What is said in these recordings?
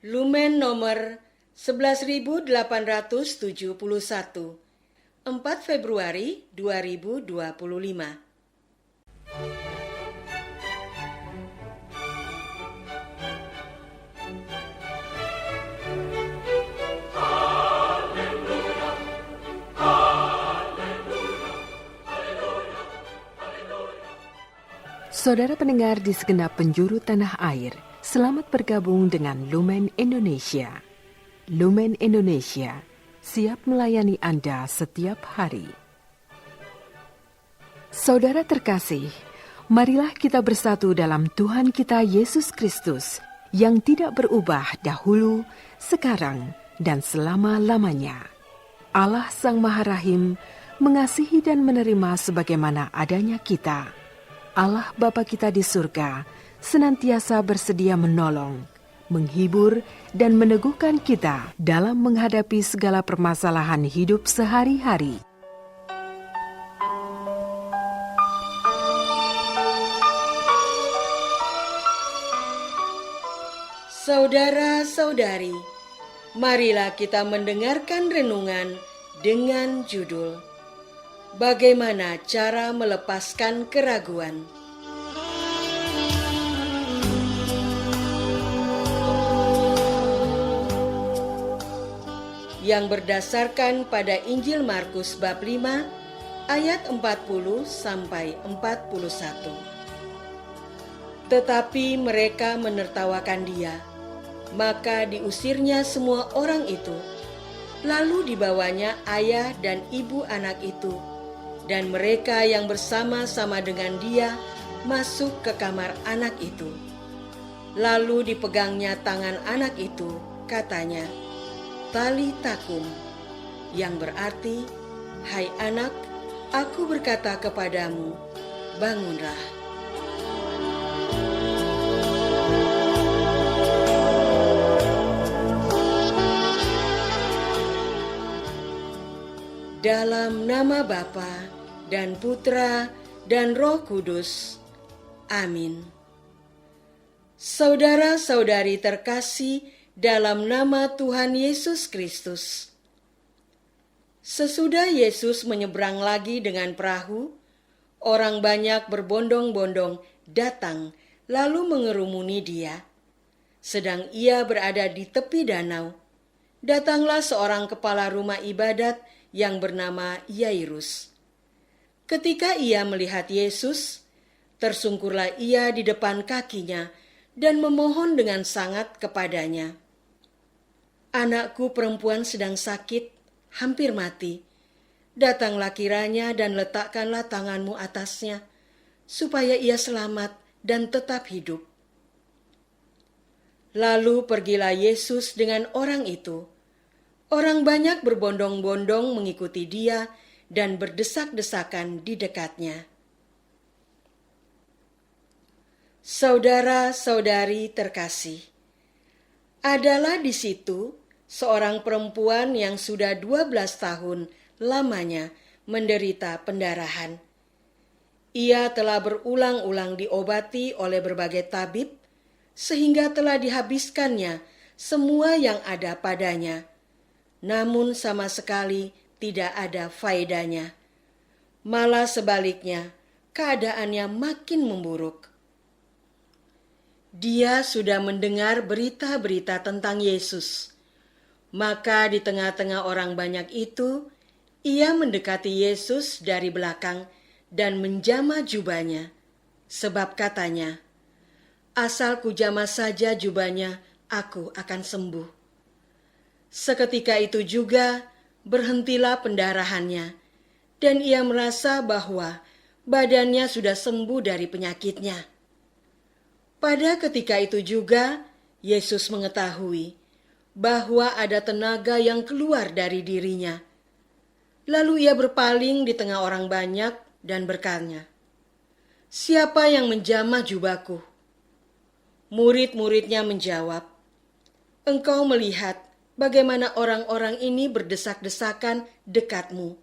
Lumen nomor 11.871, 4 Februari 2025. Saudara pendengar di segenap penjuru tanah air, selamat bergabung dengan Lumen Indonesia. Lumen Indonesia siap melayani Anda setiap hari. Saudara terkasih, marilah kita bersatu dalam Tuhan kita Yesus Kristus yang tidak berubah dahulu, sekarang, dan selama-lamanya. Allah Sang Maha Rahim mengasihi dan menerima sebagaimana adanya kita. Allah Bapa kita di surga senantiasa bersedia menolong, menghibur, dan meneguhkan kita dalam menghadapi segala permasalahan hidup sehari-hari. Saudara-saudari, marilah kita mendengarkan renungan dengan judul Bagaimana cara melepaskan keraguan? Yang berdasarkan pada Injil Markus bab 5 ayat 40 sampai 41. Tetapi mereka menertawakan dia, maka diusirnya semua orang itu. Lalu dibawanya ayah dan ibu anak itu, dan mereka yang bersama-sama dengan dia masuk ke kamar anak itu. Lalu dipegangnya tangan anak itu, katanya, Talita kum, yang berarti, hai anak, aku berkata kepadamu, bangunlah. Dalam nama Bapa dan Putra dan Roh Kudus. Amin. Saudara-saudari terkasih dalam nama Tuhan Yesus Kristus. Sesudah Yesus menyeberang lagi dengan perahu, orang banyak berbondong-bondong datang lalu mengerumuni dia. Sedang ia berada di tepi danau, datanglah seorang kepala rumah ibadat yang bernama Yairus. Ketika ia melihat Yesus, tersungkurlah ia di depan kakinya dan memohon dengan sangat kepadanya. Anakku perempuan sedang sakit, hampir mati. Datanglah kiranya dan letakkanlah tanganmu atasnya, supaya ia selamat dan tetap hidup. Lalu pergilah Yesus dengan orang itu. Orang banyak berbondong-bondong mengikuti dia dan berdesak-desakan di dekatnya. Saudara-saudari terkasih, adalah di situ seorang perempuan yang sudah 12 tahun lamanya menderita pendarahan. Ia telah berulang-ulang diobati oleh berbagai tabib, sehingga telah dihabiskannya semua yang ada padanya. Namun sama sekali tidak ada faedahnya. Malah sebaliknya, keadaannya makin memburuk. Dia sudah mendengar berita-berita tentang Yesus. Maka di tengah-tengah orang banyak itu, ia mendekati Yesus dari belakang dan menjamah jubahnya. Sebab katanya, asal kujamah saja jubahnya, aku akan sembuh. Seketika itu juga berhentilah pendarahannya, dan ia merasa bahwa badannya sudah sembuh dari penyakitnya. Pada ketika itu juga, Yesus mengetahui bahwa ada tenaga yang keluar dari dirinya. Lalu ia berpaling di tengah orang banyak dan berkata, "Siapa yang menjamah jubahku?" Murid-muridnya menjawab, "Engkau melihat bagaimana orang-orang ini berdesak-desakan dekatmu,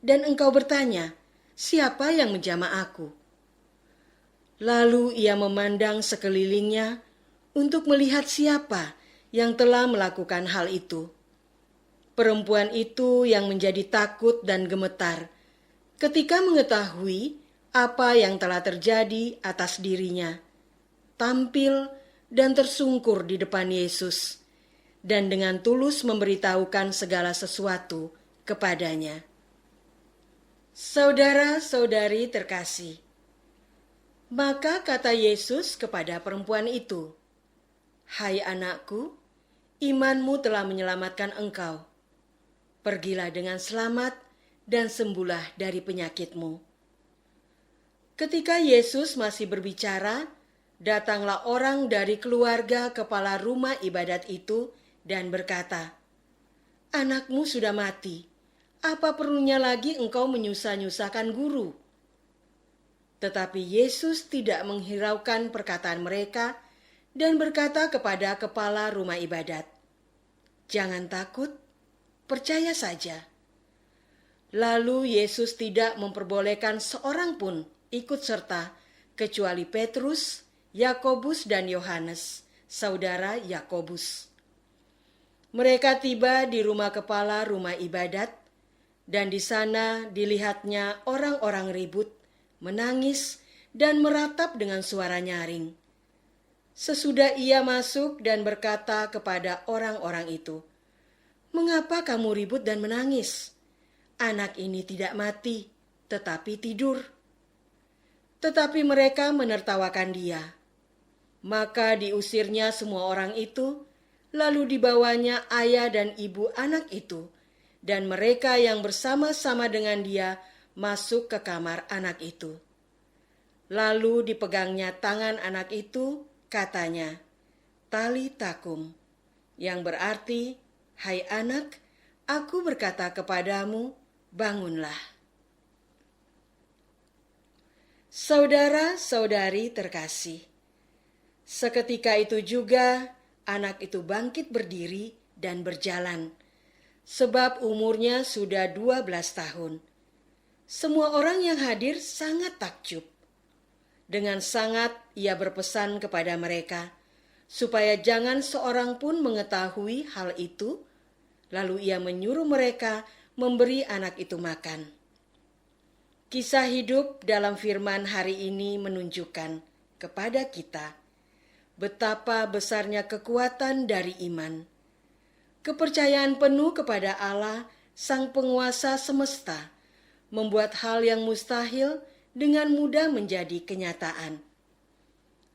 dan engkau bertanya, siapa yang menjamah aku?" Lalu ia memandang sekelilingnya untuk melihat siapa yang telah melakukan hal itu. Perempuan itu yang menjadi takut dan gemetar ketika mengetahui apa yang telah terjadi atas dirinya, tampil dan tersungkur di depan Yesus, dan dengan tulus memberitahukan segala sesuatu kepadanya. Saudara-saudari terkasih, maka kata Yesus kepada perempuan itu, "Hai anakku, imanmu telah menyelamatkan engkau. Pergilah dengan selamat dan sembuhlah dari penyakitmu." Ketika Yesus masih berbicara, datanglah orang dari keluarga kepala rumah ibadat itu dan berkata, "Anakmu sudah mati. Apa perlunya lagi engkau menyusah-nyusahkan guru?" Tetapi Yesus tidak menghiraukan perkataan mereka dan berkata kepada kepala rumah ibadat, "Jangan takut, percaya saja." Lalu Yesus tidak memperbolehkan seorang pun ikut serta kecuali Petrus, Yakobus dan Yohanes, saudara Yakobus. Mereka tiba di rumah kepala rumah ibadat, dan di sana dilihatnya orang-orang ribut, menangis, dan meratap dengan suara nyaring. Sesudah ia masuk dan berkata kepada orang-orang itu, "Mengapa kamu ribut dan menangis? Anak ini tidak mati, tetapi tidur." Tetapi mereka menertawakan dia. Maka diusirnya semua orang itu, lalu dibawanya ayah dan ibu anak itu, dan mereka yang bersama-sama dengan dia masuk ke kamar anak itu. Lalu dipegangnya tangan anak itu, katanya, "Talita kum," yang berarti, "Hai anak, aku berkata kepadamu, bangunlah." Saudara-saudari terkasih, seketika itu juga anak itu bangkit berdiri dan berjalan, sebab umurnya sudah 12 tahun. Semua orang yang hadir sangat takjub. Dengan sangat ia berpesan kepada mereka, supaya jangan seorang pun mengetahui hal itu, lalu ia menyuruh mereka memberi anak itu makan. Kisah hidup dalam firman hari ini menunjukkan kepada kita betapa besarnya kekuatan dari iman. Kepercayaan penuh kepada Allah, Sang Penguasa semesta, membuat hal yang mustahil dengan mudah menjadi kenyataan.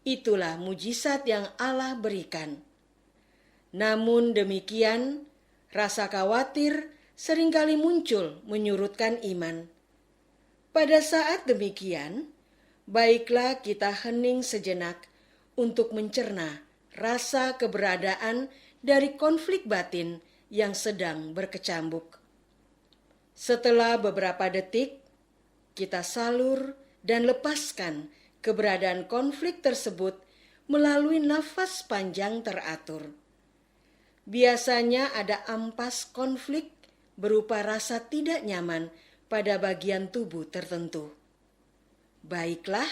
Itulah mujizat yang Allah berikan. Namun demikian, rasa khawatir seringkali muncul menyurutkan iman. Pada saat demikian, baiklah kita hening sejenak untuk mencerna rasa keberadaan dari konflik batin yang sedang berkecambuk. Setelah beberapa detik, kita salur dan lepaskan keberadaan konflik tersebut melalui nafas panjang teratur. Biasanya ada ampas konflik berupa rasa tidak nyaman pada bagian tubuh tertentu. Baiklah,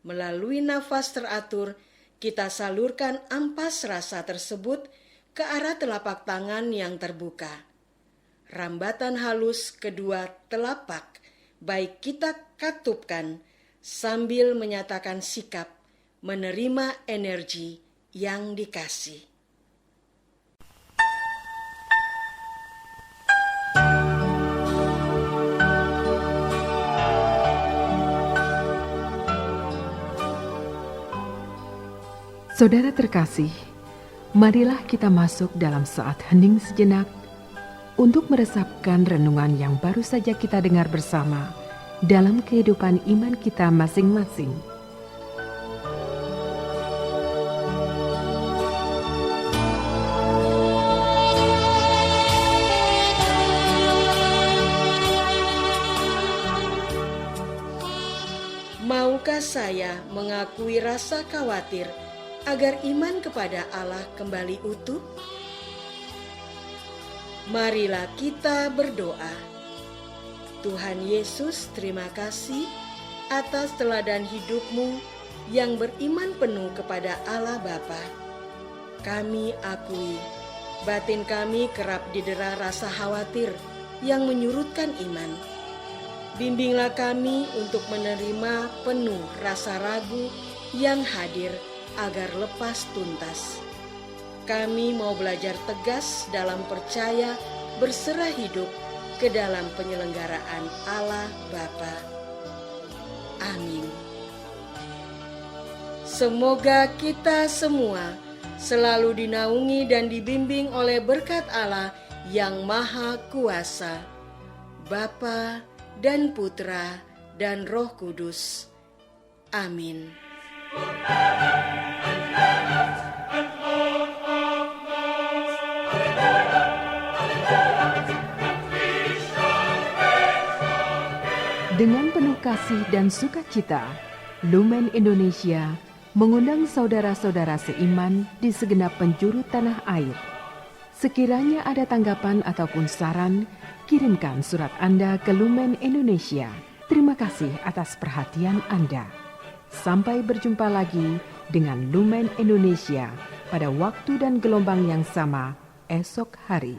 melalui nafas teratur, kita salurkan ampas rasa tersebut ke arah telapak tangan yang terbuka. Rambatan halus kedua telapak baik kita katupkan sambil menyatakan sikap menerima energi yang dikasih. Saudara terkasih, marilah kita masuk dalam saat hening sejenak untuk meresapkan renungan yang baru saja kita dengar bersama dalam kehidupan iman kita masing-masing. Maukah saya mengakui rasa khawatir agar iman kepada Allah kembali utuh? Marilah kita berdoa. Tuhan Yesus, terima kasih atas teladan hidup-Mu yang beriman penuh kepada Allah Bapa. Kami akui, batin kami kerap didera rasa khawatir yang menyurutkan iman. Bimbinglah kami untuk menerima penuh rasa ragu yang hadir agar lepas tuntas. Kami mau belajar tegas dalam percaya berserah hidup ke dalam penyelenggaraan Allah Bapa. Amin. Semoga kita semua selalu dinaungi dan dibimbing oleh berkat Allah yang Maha Kuasa, Bapa dan Putra dan Roh Kudus. Amin. Dengan penuh kasih dan sukacita, Lumen Indonesia mengundang saudara-saudara seiman di segenap penjuru tanah air. Sekiranya ada tanggapan ataupun saran, kirimkan surat Anda ke Lumen Indonesia. Terima kasih atas perhatian Anda. Sampai berjumpa lagi dengan Lumen Indonesia pada waktu dan gelombang yang sama esok hari.